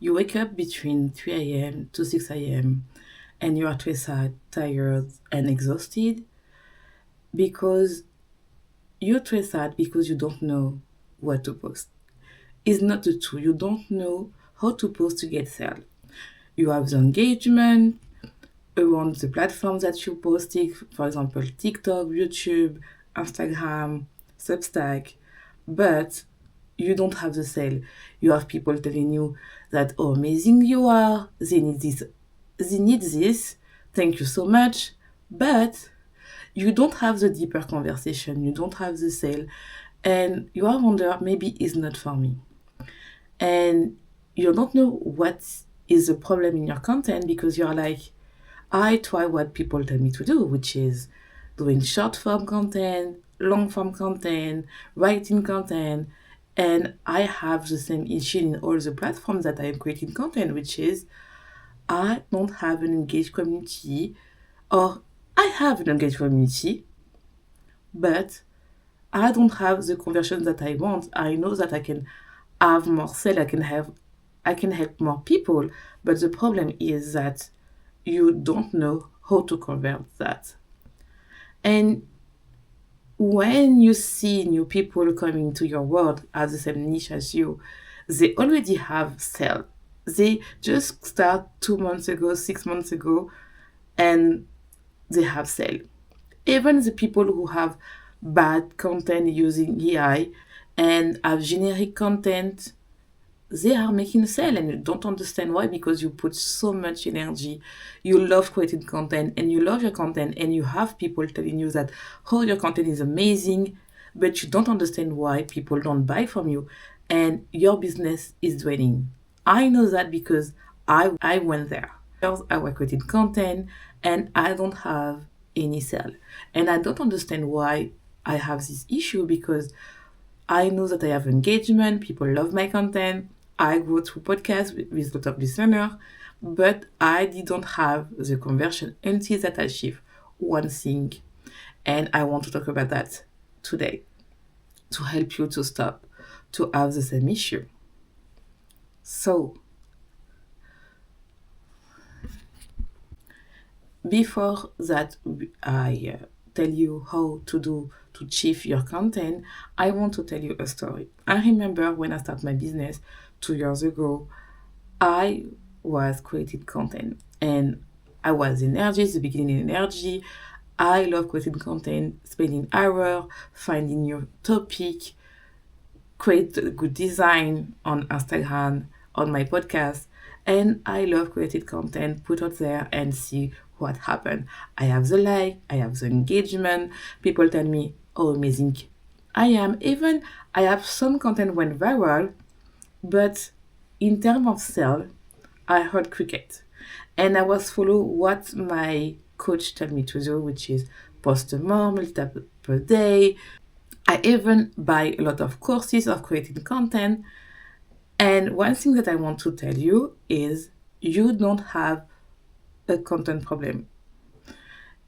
You wake up between 3 a.m. to 6 a.m. and you are stressed, tired, and exhausted because you're stressed because you don't know what to post. It's not the truth. You don't know how to post to get sales. You have the engagement around the platforms that you posting, for example, TikTok, YouTube, Instagram, Substack, but you don't have the sale. You have people telling you that how amazing you are, they need this, thank you so much, but you don't have the deeper conversation, you don't have the sale, and you are wonder maybe it's not for me. And you don't know what is the problem in your content because you're like, I try what people tell me to do, which is doing short form content, long form content, writing content, and I have the same issue in all the platforms that I am creating content, which is I don't have an engaged community, or I have an engaged community, but I don't have the conversion that I want. I know that I can have more sale, I can help more people, but the problem is that you don't know how to convert that. And when you see new people coming to your world as the same niche as you, they already have sale. They just start 2 months ago, 6 months ago, and they have sale. Even the people who have bad content using AI and have generic content, they are making sale and you don't understand why, because you put so much energy, you love creating content and you love your content, and you have people telling you that oh, your content is amazing, but you don't understand why people don't buy from you and your business is draining. I know that because I went there. I was creating content and I don't have any sale, and I don't understand why I have this issue, because I know that I have engagement, people love my content. I go through podcasts with a lot of listeners, but I didn't have the conversion until that I achieved one thing. And I want to talk about that today to help you to stop to have the same issue. So, before that, I tell you how to achieve your content, I want to tell you a story. I remember when I started my business 2 years ago, I was creating content and I was energy, the beginning energy. I love creating content, spending hours, finding new topic, create a good design on Instagram, on my podcast, and I love creating content, put out there and see what happened. I have the like, I have the engagement. People tell me, oh, amazing I am. Even I have some content went viral, but in terms of sale, I heard cricket. And I was follow what my coach told me to do, which is post more, multiple per day. I even buy a lot of courses of creating content. And one thing that I want to tell you is you don't have a content problem.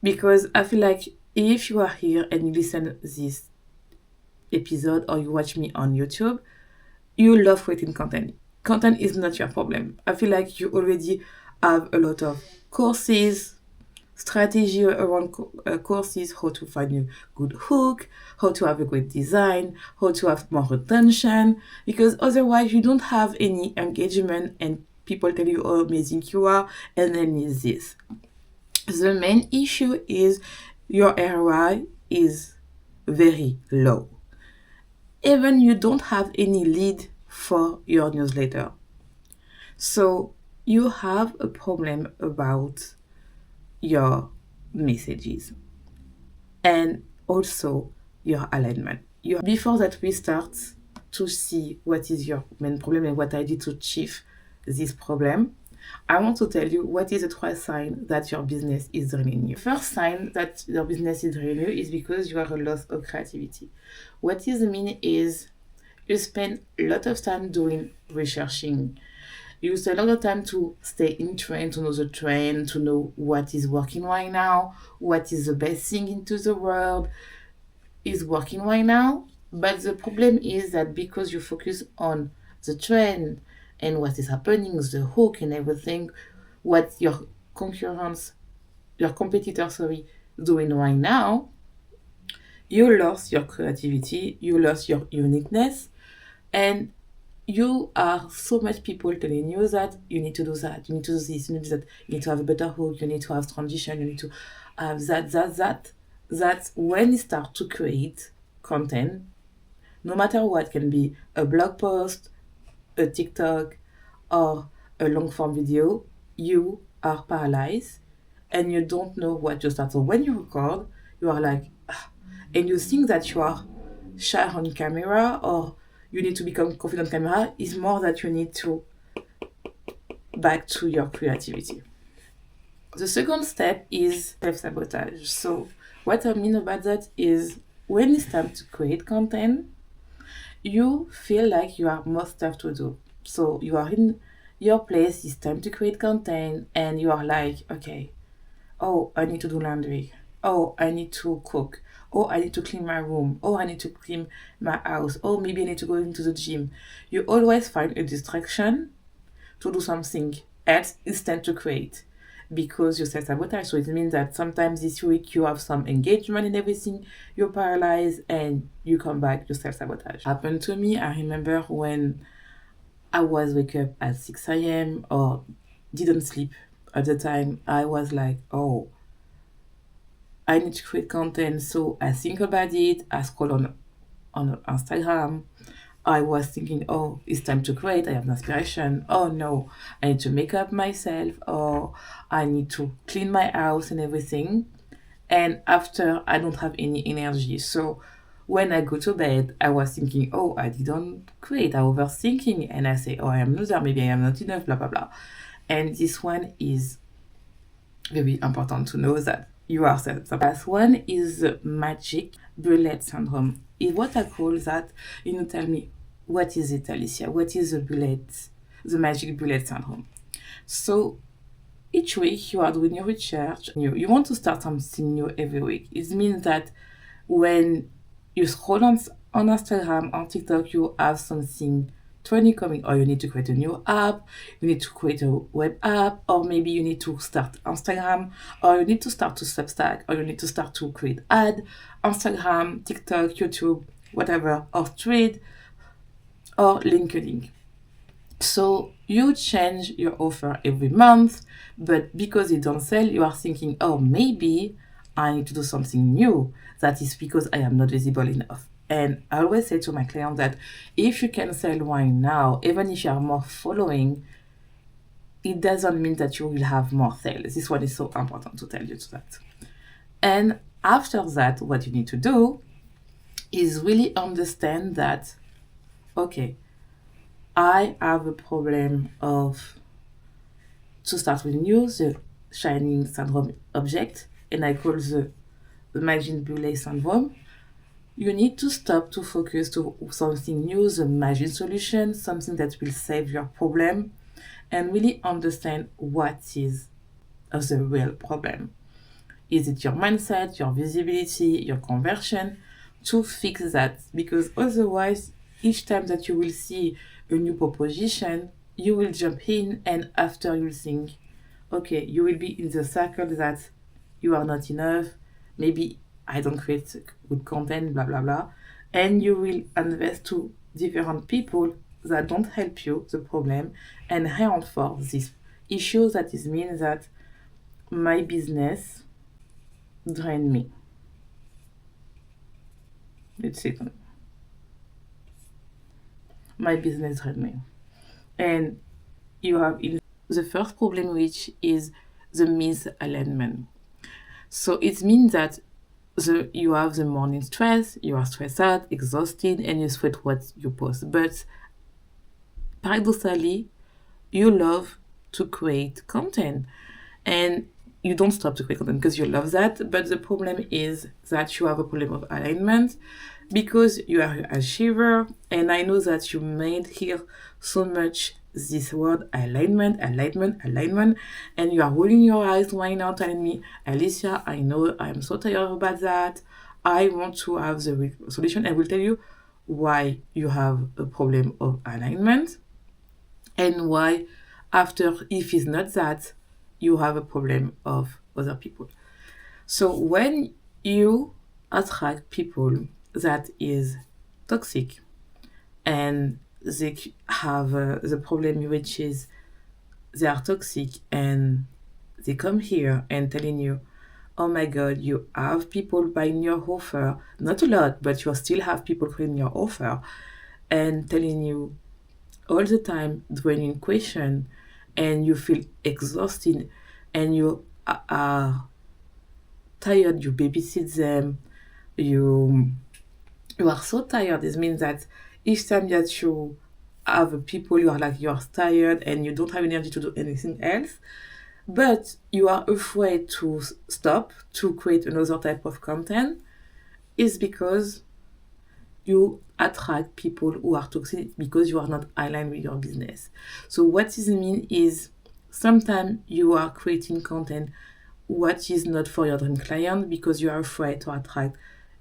Because I feel like if you are here and you listen this episode or you watch me on YouTube, you love creating content. Content is not your problem. I feel like you already have a lot of courses, strategy around courses, how to find a good hook, how to have a great design, how to have more retention, because otherwise you don't have any engagement and people tell you how amazing you are, and then is this. The main issue is your ROI is very low. Even you don't have any lead for your newsletter. So you have a problem about your messages and also your alignment. Before that we start to see what is your main problem and what I did to achieve this problem, I want to tell you what is the first sign that your business is draining you. First sign that your business is draining you is because you are a loss of creativity. What is mean is you spend a lot of time doing researching. You use a lot of time to stay in trend, to know the trend, to know what is working right now, what is the best thing into the world is working right now. But the problem is that because you focus on the trend and what is happening, the hook and everything, what your competitor, doing right now, you lost your creativity, you lost your uniqueness, and you are so much people telling you that you need to do that, you need to do this, you need to do that, you need to have a better hook, you need to have transition, you need to have that. That's when you start to create content, no matter what, can be a blog post, a TikTok, or a long form video, you are paralyzed and you don't know what to start. So when you record, you are like, "Ah," and you think that you are shy on camera or you need to become confident on camera, is more that you need to back to your creativity. The second step is self-sabotage. So what I mean about that is when it's time to create content, you feel like you have more stuff to do. So you are in your place, it's time to create content, and you are like, okay, oh, I need to do laundry. Oh, I need to cook. Oh, I need to clean my room. Oh, I need to clean my house. Oh, maybe I need to go into the gym. You always find a distraction to do something else instead to create because you self-sabotage. So it means that sometimes this week you have some engagement and everything, you're paralyzed and you come back, you self-sabotage. Happened to me. I remember when I was wake up at 6 a.m. or didn't sleep at the time, I was like, oh, I need to create content. So I think about it. I scroll on Instagram. I was thinking, oh, it's time to create. I have an inspiration. Oh no, I need to make up myself, or I need to clean my house and everything. And after, I don't have any energy. So when I go to bed, I was thinking, oh, I didn't create. I overthinking, and I say, oh, I am loser. Maybe I am not enough. Blah blah blah. And this one is very important to know that you are self. The last one is the magic bullet syndrome. Is what I call that. Tell me, what is it, Alicia? What is the magic bullet syndrome? So each week you are doing your research. You want to start something new every week. It means that when you scroll on Instagram, on TikTok, you have something trendy coming, or you need to create a new app, you need to create a web app, or maybe you need to start Instagram, or you need to start to Substack, or you need to start to create ad, Instagram, TikTok, YouTube, whatever, or Thread, or LinkedIn. So you change your offer every month, but because you don't sell, you are thinking, oh, maybe I need to do something new. That is because I am not visible enough. And I always say to my clients that if you can sell wine now, even if you are more following, it doesn't mean that you will have more sales. This one is so important to tell you that. And after that, what you need to do is really understand that, okay, I have a problem of, to start with you, the shining syndrome object, and I call the magic bullet syndrome. You need to stop to focus to something new, the magic solution, something that will save your problem, and really understand what is the real problem. Is it your mindset, your visibility, your conversion? To fix that, because otherwise, each time that you will see a new proposition, you will jump in, and after you'll think, okay, you will be in the circle that you are not enough, maybe I don't create good content, blah blah blah, and you will invest to different people that don't help you the problem and reinforce this issue. That is means that my business drain me. Let's say my business drain me, and you have the first problem, which is the misalignment. So it means that you have the morning stress, you are stressed out, exhausted, and you sweat what you post. But paradoxically, you love to create content, and you don't stop to create content because you love that. But the problem is that you have a problem of alignment because you are a achiever, and I know that you made here so much this word alignment, and you are rolling your eyes right now telling me, Alicia, I know I'm so tired about that. I want to have the solution. I will tell you why you have a problem of alignment. and why after, if it's not that, you have a problem of other people. So when you attract people that is toxic and they have the problem, which is they are toxic, and they come here and telling you, oh my god, you have people buying your offer, not a lot, but you still have people buying your offer and telling you all the time, drawing question, and you feel exhausted, and you are tired, you babysit them, you you are so tired. This means that each time that you have people, you are like, you're tired and you don't have energy to do anything else, but you are afraid to stop to create another type of content, is because you attract people who are toxic because you are not aligned with your business. So what this means is sometimes you are creating content what is not for your dream client because you are afraid to attract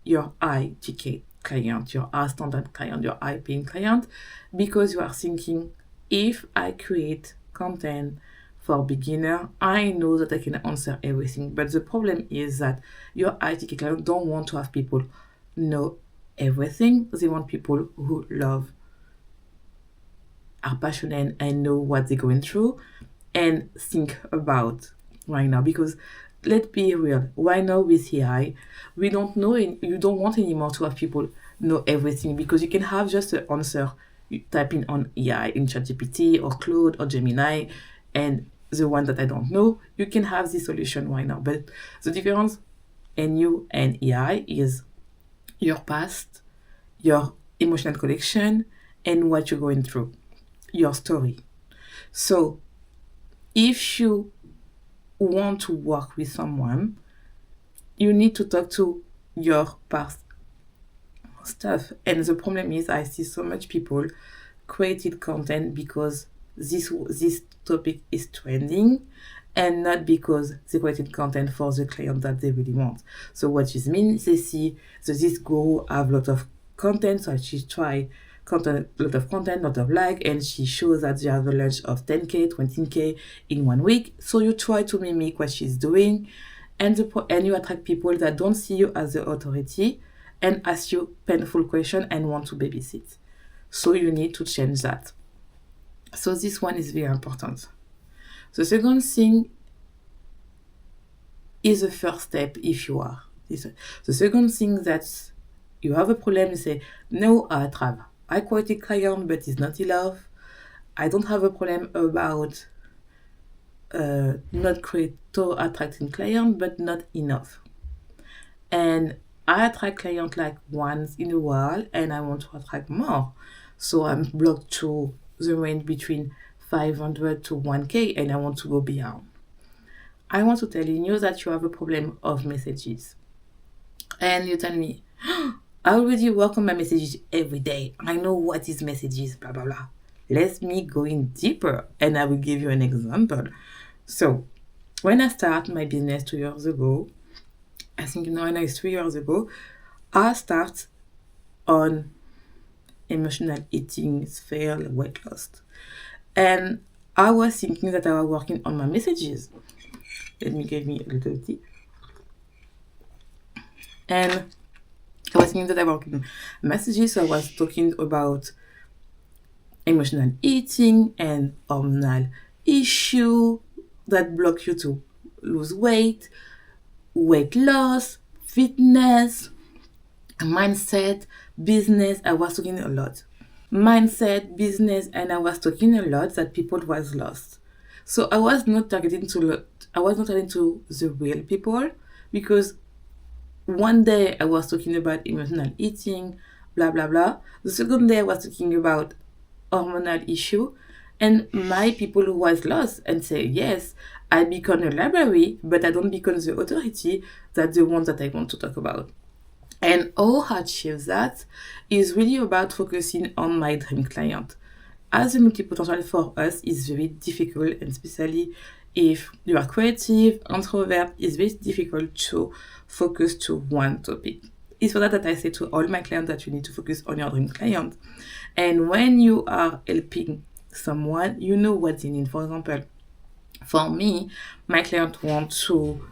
your high ticket client, your high standard client, your high paying client, because you are thinking, if I create content for beginner, I know that I can answer everything. But the problem is that your high ticket client don't want to have people know everything. They want people who love, are passionate, and know what they're going through and think about right now. Because let's be real, right now with AI, we don't know, you don't want anymore to have people know everything, because you can have just an answer, you type in on AI in ChatGPT or Claude or Gemini, and the one that I don't know, you can have this solution right now. But the difference in you and AI is your past, your emotional connection, and what you're going through, your story. So if you want to work with someone, you need to talk to your past stuff. And the problem is, I see so much people created content because this topic is trending, and not because they created content for the client that they really want. So what this means, they see that this guru have a lot of content, so she try content, lot of content, lot of like, and she shows that they have a launch of 10k, 20k in 1 week. So you try to mimic what she's doing, and you attract people that don't see you as the authority and ask you painful questions and want to babysit. So you need to change that. So this one is very important. The second thing is the first step. If you are the second thing that you have a problem, you say, no, I have high quality client, but it's not enough. I don't have a problem about not attracting client, but not enough. And I attract client like once in a while, and I want to attract more. So I'm blocked to the range between 500 to 1k, and I want to go beyond. I want to tell you that you have a problem of messages. And you tell me, I already work on my messages every day. I know what is messages, blah, blah, blah. Let me go in deeper, and I will give you an example. So when I started my business 2 years ago, I think now it's 3 years ago, I start on emotional eating, sphere, weight loss. And I was thinking that I was working on my messages. Let me give me a little tea. And I was thinking that I was working messages, so I was talking about emotional eating and hormonal issue that block you to lose weight, weight loss, fitness, mindset, business. I was talking a lot. Mindset, business, and I was talking a lot that people was lost. So I was not targeting to the real people, because one day I was talking about emotional eating, blah blah blah. The second day I was talking about hormonal issue, and my people who was lost and say, yes, I become a library, but I don't become the authority that the one that I want to talk about. And how I achieve that is really about focusing on my dream client. As a multi-potential for us is very difficult, and especially if you are creative, introvert, it's very difficult to focus to one topic. It's for that I say to all my clients that you need to focus on your dream client. And when you are helping someone, you know what they need. For example, for me, my client want to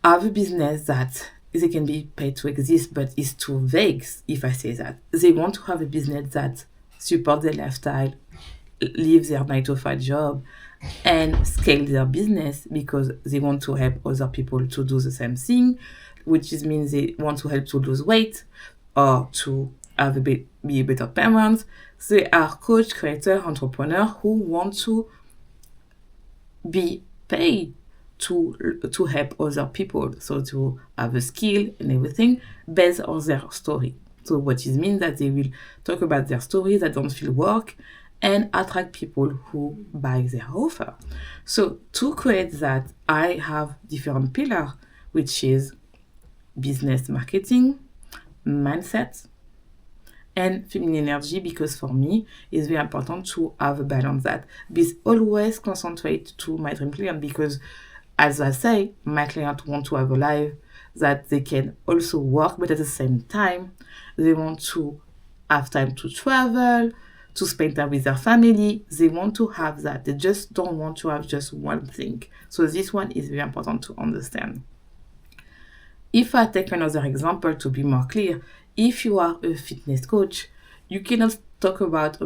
have a business that they can be paid to exist, but it's too vague if I say that. They want to have a business that supports their lifestyle, leave their 9 to 5 job, and scale their business because they want to help other people to do the same thing, which means they want to help to lose weight or to have be a better parent. They are coach, creator, entrepreneur who want to be paid to help other people, so to have a skill and everything based on their story. So what it means that they will talk about their stories that don't feel work and attract people who buy their offer. So to create that, I have different pillars, which is business marketing, mindset, and feminine energy, because for me it's very important to have a balance that be always concentrate to my dream client, because as I say, my client want to have a life that they can also work, but at the same time they want to have time to travel, to spend time with their family. They want to have that. They just don't want to have just one thing. So this one is very important to understand. If I take another example to be more clear, if you are a fitness coach, you cannot talk about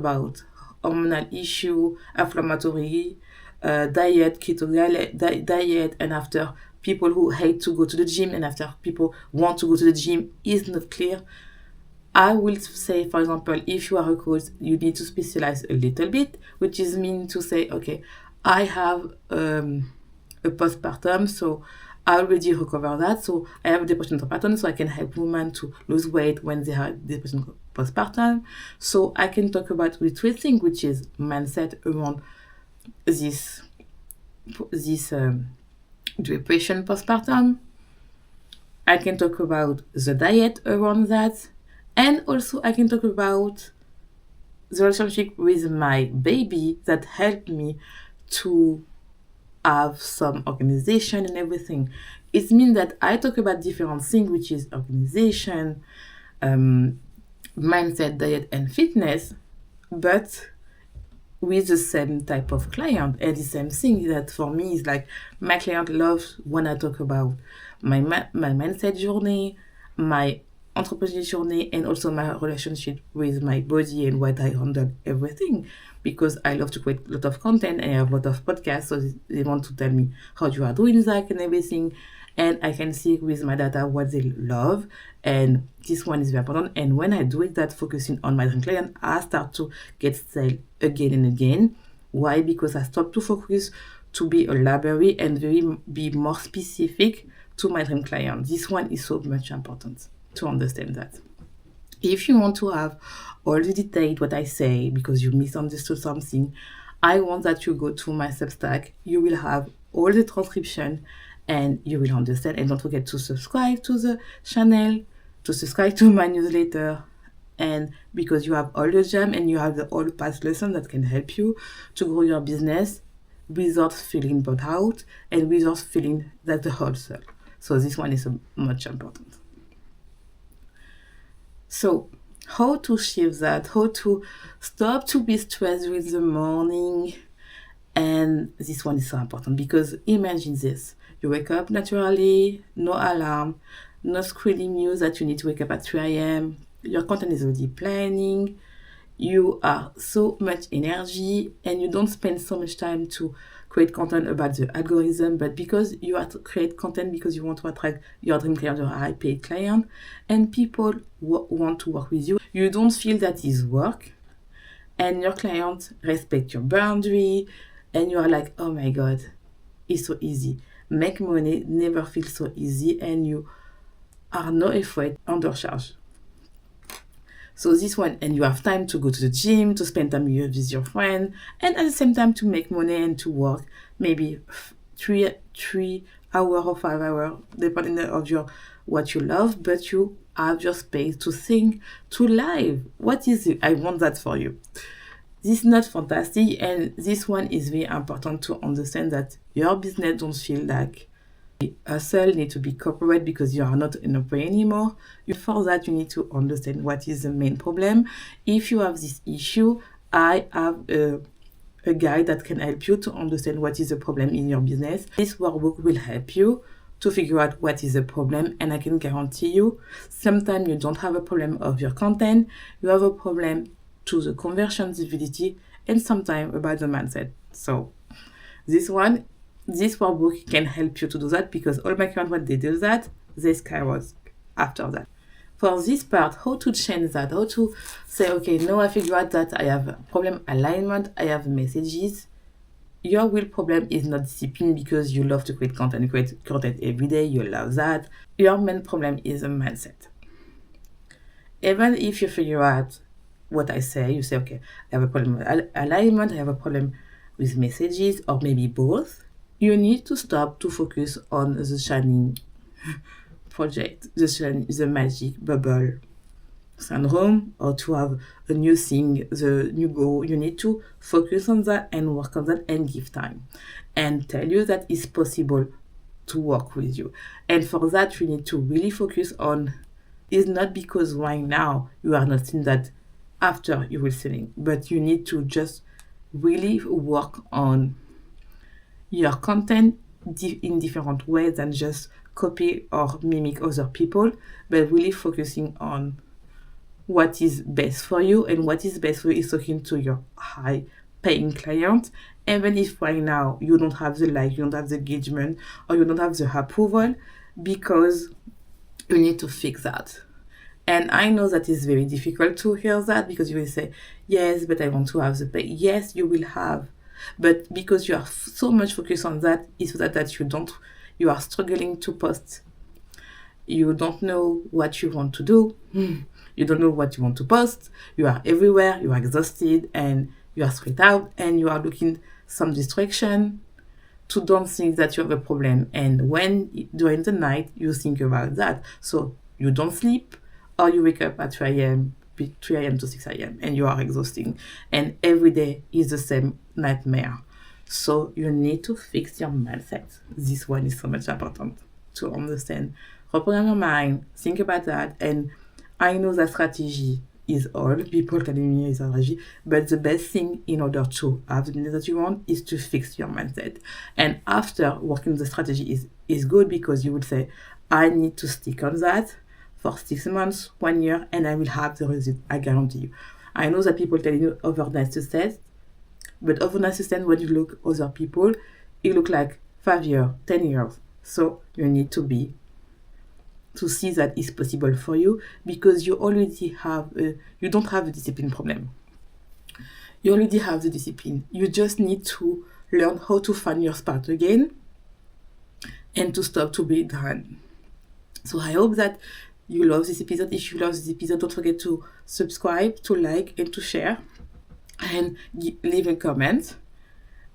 hormonal issue, inflammatory, diet, keto diet, and after people who hate to go to the gym, and after people want to go to the gym is not clear. I will say, for example, if you are a coach, you need to specialize a little bit, which is mean to say, okay, I have a postpartum, so I already recover that. So I have depression postpartum, so I can help women to lose weight when they have depression postpartum. So I can talk about with three things, which is mindset around this depression postpartum. I can talk about the diet around that, and also I can talk about the relationship with my baby that helped me to have some organization and everything. It means that I talk about different things, which is organization, mindset, diet, and fitness, but with the same type of client. And the same thing that for me is like my client loves when I talk about my mindset journey, my entrepreneurship journey, and also my relationship with my body and what I handle everything, because I love to create a lot of content and I have a lot of podcasts, so they want to tell me how you are doing that and everything, and I can see with my data what they love, and this one is very important. And when I do it, that focusing on my dream client, I start to get sales again and again. Why? Because I stop to focus to be a library and be more specific to my dream client. This one is so much important to understand that. If you want to have all the details what I say because you misunderstood something, I want that you go to my Substack. You will have all the transcription and you will understand. And don't forget to subscribe to the channel, to subscribe to my newsletter, and because you have all the gem and you have all past lessons that can help you to grow your business without feeling burnt out and without feeling that the hustle. So this one is much important. So how to shift that, how to stop to be stressed with the morning. And this one is so important because imagine this. You wake up naturally, no alarm, no scrolling news that you need to wake up at 3 a.m. Your content is already planning. You are so much energy and you don't spend so much time to create content about the algorithm, but because you have to create content because you want to attract your dream client, your high paid client, and people want to work with you. You don't feel that is work, and your client respect your boundary, and you are like, oh my God, it's so easy. Make money never feels so easy, and you are not afraid undercharge. So this one, and you have time to go to the gym, to spend time with your friend, and at the same time to make money and to work maybe 3 hours or 5 hours, depending on what you love, but you have your space to think, to live. What is it? I want that for you. This is not fantastic, and this one is very important to understand that your business don't feel like hustle, need to be corporate because you are not an employee anymore. For that, you need to understand what is the main problem. If you have this issue, I have a guide that can help you to understand what is the problem in your business. This workbook will help you to figure out what is the problem, and I can guarantee you, sometimes you don't have a problem of your content, you have a problem to the conversion visibility, and sometimes about the mindset. So this workbook can help you to do that, because all my clients, when they do that, they skyrocket after that. For this part, how to change that, how to say, okay, now I figure out that I have a problem alignment, I have messages. Your real problem is not discipline, because you love to create content. You create content every day, you love that. Your main problem is a mindset. Even if you figure out what I say, you say, okay, I have a problem with alignment, I have a problem with messages, or maybe both. You need to stop to focus on the shining project, the magic bubble syndrome, or to have a new thing, the new goal. You need to focus on that and work on that and give time and tell you that it's possible to work with you. And for that, you need to really focus on, it's not because right now you are not seeing that after you will selling, but you need to just really work on your content in different ways than just copy or mimic other people, but really focusing on what is best for you. And what is best for you is talking to your high paying client, even if right now you don't have the like, you don't have the engagement, or you don't have the approval, because you need to fix that. And I know that it's very difficult to hear that, because you will say, yes, but I want to have the pay. Yes, you will have. But because you are so much focused on that, it's that you are struggling to post. You don't know what you want to do. You don't know what you want to post. You are everywhere. You are exhausted and you are stressed out, and you are looking some distraction to don't think that you have a problem. And when during the night you think about that, so you don't sleep, or you wake up at 3 a.m. to 6 a.m. and you are exhausting, and every day is the same nightmare. So you need to fix your mindset. This one is so much important to understand. Reprogram your mind, think about that. And I know that strategy is all. People telling me is strategy, but the best thing in order to have the business that you want is to fix your mindset. And after working the strategy is good, because you would say, I need to stick on that for 6 months, 1 year, and I will have the result. I guarantee you. I know that people telling you overnight success, but overnight success, when you look other people, it look like 5 years, 10 years. So you need to see that it's possible for you, because you already have you don't have a discipline problem. You already have the discipline. You just need to learn how to find your spot again and to stop to be done. So I hope that you love this episode. If you love this episode, don't forget to subscribe, to like, and to share, and leave a comment,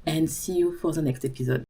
and see you for the next episode.